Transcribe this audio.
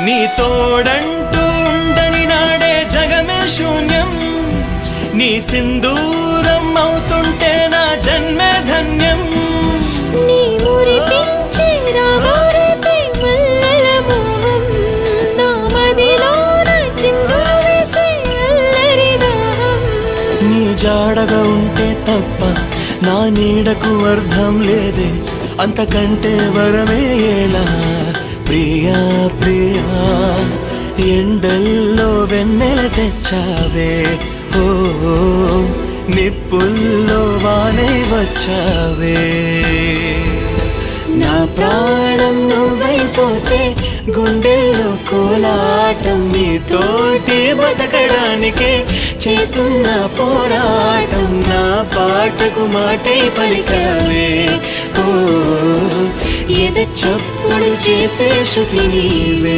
నీ తోడంటూ ఉండని నాడే జగమే శూన్యం, నీ సింధూరం అవుతుంటే నా జన్మే ధన్యం. నీ మురిపించే రాగాలపై మల్లెల మోహం, నా మదిలోన చిందులు వేసే అల్లరి దాహం. నీ జాడగా ఉంటే తప్ప నా నీడకు అర్థం లేదే, అంతకంటే వరమే ఎలా ప్రియా ప్రియా. ఎండల్లో వెన్నెల తెచ్చావే, ఓ నిప్పుల్లో వానే వచ్చావే. నా ప్రాణం నువ్వైపోతే గుండెల్లో కోలాటం, నీతోటి బతకడానికే చేస్తున్న పోరాటం. నా పాటకు మాటే పలికావే, ఓ ఎద చప్పుడు చేసే శృతి నీవే.